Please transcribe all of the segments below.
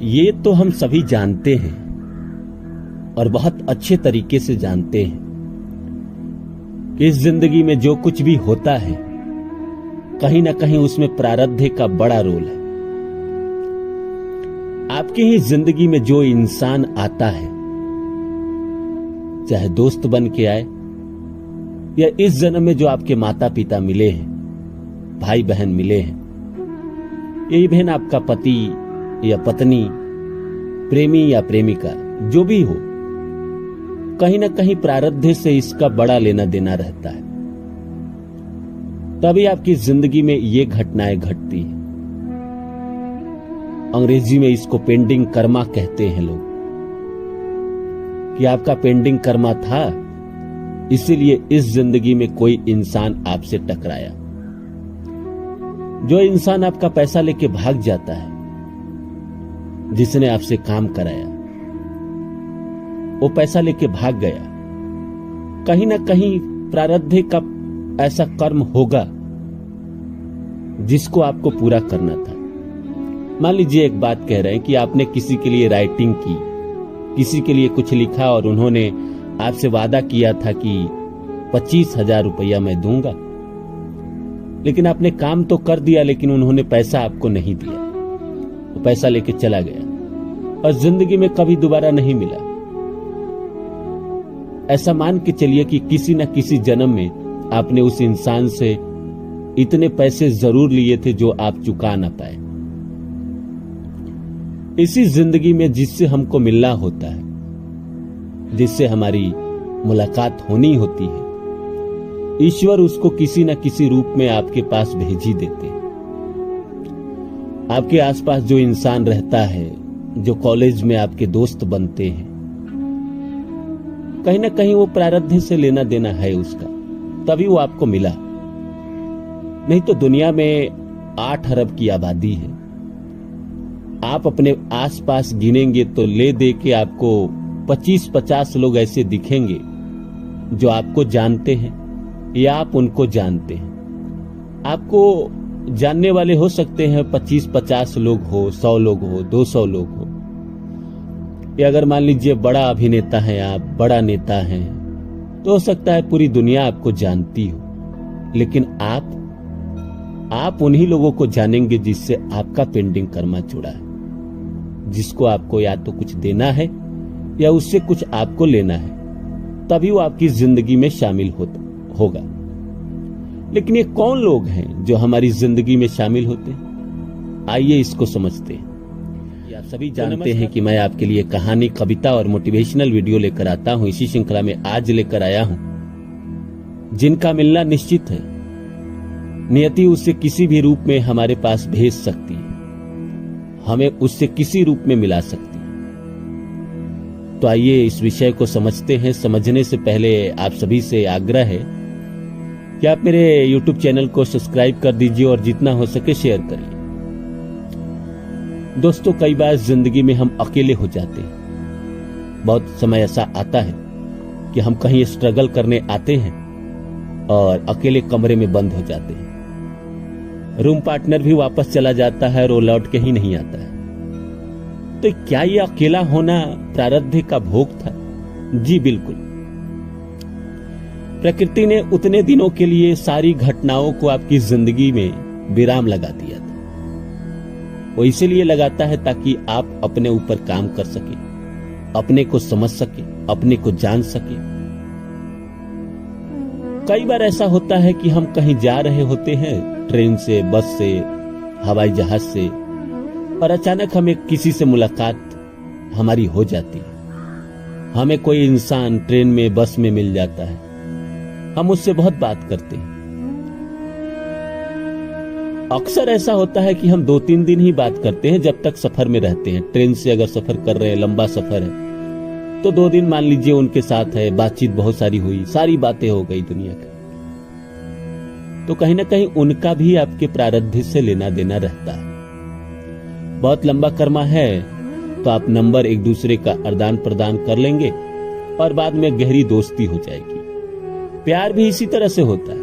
ये तो हम सभी जानते हैं और बहुत अच्छे तरीके से जानते हैं कि इस जिंदगी में जो कुछ भी होता है कहीं ना कहीं उसमें प्रारब्ध का बड़ा रोल है। आपकी ही जिंदगी में जो इंसान आता है, चाहे दोस्त बन के आए या इस जन्म में जो आपके माता पिता मिले हैं, भाई बहन मिले हैं, यही बहन आपका पति या पत्नी, प्रेमी या प्रेमिका, जो भी हो, कहीं ना कहीं प्रारब्ध से इसका बड़ा लेना देना रहता है। तभी आपकी जिंदगी में ये घटनाएं घटती हैं। अंग्रेजी में इसको पेंडिंग कर्मा कहते हैं लोग, कि आपका पेंडिंग कर्मा था, इसीलिए इस जिंदगी में कोई इंसान आपसे टकराया। जो इंसान आपका पैसा लेके भाग जाता है, जिसने आपसे काम कराया, वो पैसा लेके भाग गया, कहीं ना कहीं प्रारब्ध का ऐसा कर्म होगा जिसको आपको पूरा करना था। मान लीजिए एक बात कह रहे हैं कि आपने किसी के लिए राइटिंग की, किसी के लिए कुछ लिखा और उन्होंने आपसे वादा किया था कि 25,000 रुपया मैं दूंगा, लेकिन आपने काम तो कर दिया, लेकिन उन्होंने पैसा आपको नहीं दिया। वो पैसा लेके चला गया और जिंदगी में कभी दोबारा नहीं मिला। ऐसा मान के चलिए कि किसी न किसी जन्म में आपने उस इंसान से इतने पैसे जरूर लिए थे जो आप चुका ना पाए। इसी जिंदगी में जिससे हमको मिलना होता है, जिससे हमारी मुलाकात होनी होती है, ईश्वर उसको किसी न किसी रूप में आपके पास भेज ही देते हैं। आपके आसपास जो इंसान रहता है, जो कॉलेज में आपके दोस्त बनते हैं, कहीं ना कहीं वो प्रारब्ध से लेना देना है उसका, तभी वो आपको मिला। नहीं तो दुनिया में 8 अरब की आबादी है। आप अपने आसपास गिनेंगे तो ले दे के आपको 25-50 लोग ऐसे दिखेंगे जो आपको जानते हैं या आप उनको जानते हैं। आपको जानने वाले हो सकते हैं 25-50 लोग हो, 100 लोग हो, 200 लोग हो, या अगर मान लीजिए बड़ा अभिनेता हैं आप, बड़ा नेता हैं, तो हो सकता है पूरी दुनिया आपको जानती हो, लेकिन आप उन्हीं लोगों को जानेंगे जिससे आपका पेंडिंग कर्मा जुड़ा है, जिसको आपको या तो कुछ देना है या उससे कुछ आपको लेना है, तभी वो आपकी जिंदगी में शामिल होगा। लेकिन ये कौन लोग हैं जो हमारी जिंदगी में शामिल होते हैं? आइए इसको समझते हैं। आप सभी जानते हैं कि मैं आपके लिए कहानी, कविता और मोटिवेशनल वीडियो लेकर आता हूं। इसी श्रृंखला में आज लेकर आया हूं जिनका मिलना निश्चित है। नियति उससे किसी भी रूप में हमारे पास भेज सकती है, हमें उससे किसी रूप में मिला सकती है। तो आइए इस विषय को समझते हैं। समझने से पहले आप सभी से आग्रह है कि आप मेरे YouTube चैनल को सब्सक्राइब कर दीजिए और जितना हो सके शेयर करिए। दोस्तों, कई बार जिंदगी में हम अकेले हो जाते हैं। बहुत समय ऐसा आता है कि हम कहीं स्ट्रगल करने आते हैं और अकेले कमरे में बंद हो जाते हैं। रूम पार्टनर भी वापस चला जाता है और वो लौट के ही नहीं आता है। तो क्या ये अकेला होना प्रारब्ध का भोग था? जी बिल्कुल। प्रकृति ने उतने दिनों के लिए सारी घटनाओं को आपकी जिंदगी में विराम लगा दिया था। वो इसीलिए लगाता है ताकि आप अपने ऊपर काम कर सके, अपने को समझ सके, अपने को जान सके। कई बार ऐसा होता है कि हम कहीं जा रहे होते हैं, ट्रेन से, बस से, हवाई जहाज से, और अचानक हमें किसी से मुलाकात हमारी हो जाती है। हमें कोई इंसान ट्रेन में, बस में मिल जाता है, हम उससे बहुत बात करते हैं। अक्सर ऐसा होता है कि हम 2-3 दिन ही बात करते हैं जब तक सफर में रहते हैं। ट्रेन से अगर सफर कर रहे हैं, लंबा सफर है, तो 2 दिन मान लीजिए उनके साथ है, बातचीत बहुत सारी हुई, सारी बातें हो गई दुनिया की। तो कहीं ना कहीं उनका भी आपके प्रारब्ध से लेना देना रहता है। बहुत लंबा कर्मा है तो आप नंबर एक दूसरे का आदान प्रदान कर लेंगे और बाद में गहरी दोस्ती हो जाएगी। प्यार भी इसी तरह से होता है।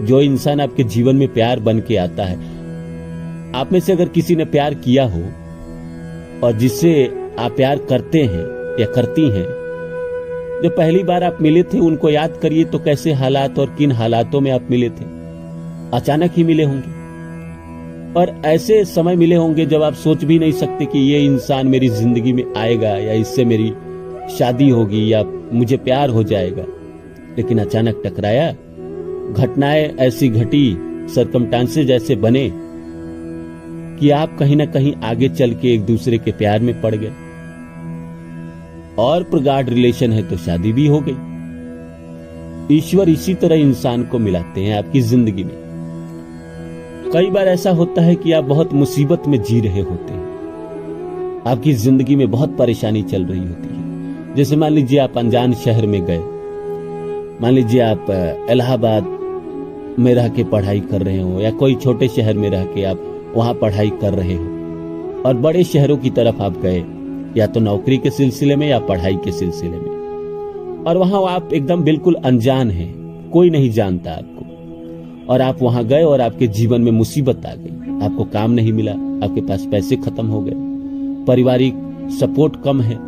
जो इंसान आपके जीवन में प्यार बन के आता है, आप में से अगर किसी ने प्यार किया हो और जिससे आप प्यार करते हैं या करती हैं, जो पहली बार आप मिले थे उनको याद करिए तो कैसे हालात और किन हालातों में आप मिले थे। अचानक ही मिले होंगे और ऐसे समय मिले होंगे जब आप सोच भी नहीं सकते कि ये इंसान मेरी जिंदगी में आएगा या इससे मेरी शादी होगी या मुझे प्यार हो जाएगा। लेकिन अचानक टकराया, घटनाएं ऐसी घटी, सरकमस्टांसेस ऐसे बने कि आप कहीं ना कहीं आगे चल के एक दूसरे के प्यार में पड़ गए और प्रगाढ़ रिलेशन है तो शादी भी हो गई। ईश्वर इसी तरह इंसान को मिलाते हैं आपकी जिंदगी में। कई बार ऐसा होता है कि आप बहुत मुसीबत में जी रहे होते हैं, आपकी जिंदगी में बहुत परेशानी चल रही होती है। जैसे मान लीजिए आप अनजान शहर में गए, मान लीजिए आप इलाहाबाद में रह के पढ़ाई कर रहे हो या कोई छोटे शहर में रह के आप वहां पढ़ाई कर रहे हो और बड़े शहरों की तरफ आप गए, या तो नौकरी के सिलसिले में या पढ़ाई के सिलसिले में, और वहां आप एकदम बिल्कुल अनजान हैं, कोई नहीं जानता आपको, और आप वहां गए और आपके जीवन में मुसीबत आ गई। आपको काम नहीं मिला, आपके पास पैसे खत्म हो गए, पारिवारिक सपोर्ट कम है।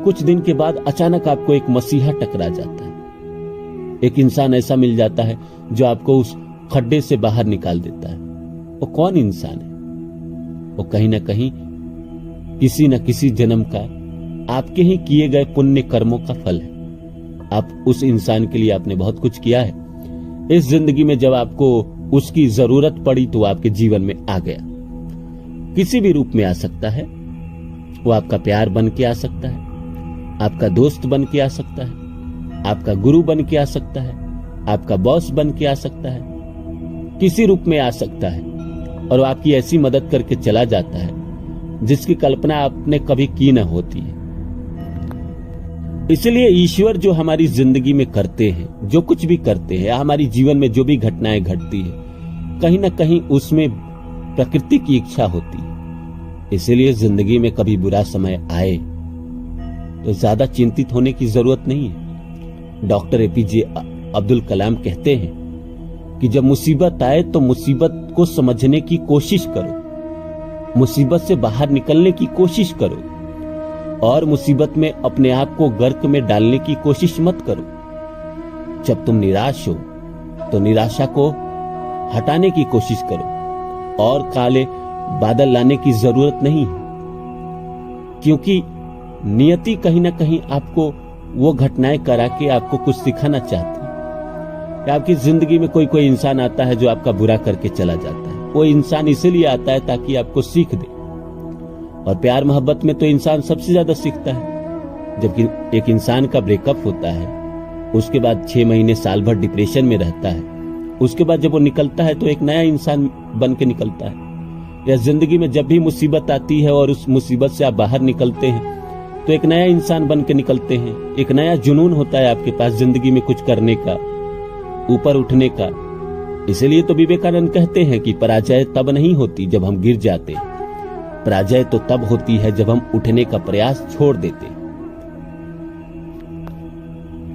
कुछ दिन के बाद अचानक आपको एक मसीहा टकरा जाता है, एक इंसान ऐसा मिल जाता है जो आपको उस खड्डे से बाहर निकाल देता है। वो कौन इंसान है? वो कहीं ना कहीं किसी न किसी जन्म का आपके ही किए गए पुण्य कर्मों का फल है। आप उस इंसान के लिए आपने बहुत कुछ किया है। इस जिंदगी में जब आपको उसकी जरूरत पड़ी तो आपके जीवन में आ गया। किसी भी रूप में आ सकता है, वो आपका प्यार बन के आ सकता है, आपका दोस्त बन के आ सकता है, आपका गुरु बन के आ सकता है, आपका बॉस बन के आ सकता है, किसी रूप में आ सकता है और वो आपकी ऐसी मदद करके चला जाता है जिसकी कल्पना आपने कभी की न होती है। इसलिए ईश्वर जो हमारी जिंदगी में करते हैं, जो कुछ भी करते हैं, हमारी जीवन में जो भी घटनाएं घटती है, कहीं ना कहीं उसमें प्रकृति की इच्छा होती है। इसलिए जिंदगी में कभी बुरा समय आए तो ज्यादा चिंतित होने की जरूरत नहीं है। डॉक्टर एपीजे अब्दुल कलाम कहते हैं कि जब मुसीबत आए तो मुसीबत को समझने की कोशिश करो, मुसीबत से बाहर निकलने की कोशिश करो और मुसीबत में अपने आप को गर्क में डालने की कोशिश मत करो। जब तुम निराश हो तो निराशा को हटाने की कोशिश करो और काले बादल लाने की जरूरत नहीं है, क्योंकि नियति कहीं ना कहीं आपको वो घटनाएं करा के आपको कुछ सिखाना चाहती है। आपकी जिंदगी में कोई कोई इंसान आता है जो आपका बुरा करके चला जाता है। वो इंसान इसीलिए आता है ताकि आपको सीख दे, और प्यार मोहब्बत में तो इंसान सबसे ज्यादा सीखता है। जबकि एक इंसान का ब्रेकअप होता है, उसके बाद 6 महीने साल भर डिप्रेशन में रहता है, उसके बाद जब वो निकलता है तो एक नया इंसान बन के निकलता है। या जिंदगी में जब भी मुसीबत आती है और उस मुसीबत से आप बाहर निकलते हैं तो एक नया इंसान बन के निकलते हैं। एक नया जुनून होता है आपके पास जिंदगी में कुछ करने का, ऊपर उठने का। इसलिए तो विवेकानंद कहते हैं कि पराजय तब नहीं होती जब हम गिर जाते, पराजय तो तब होती है जब हम उठने का प्रयास छोड़ देते हैं।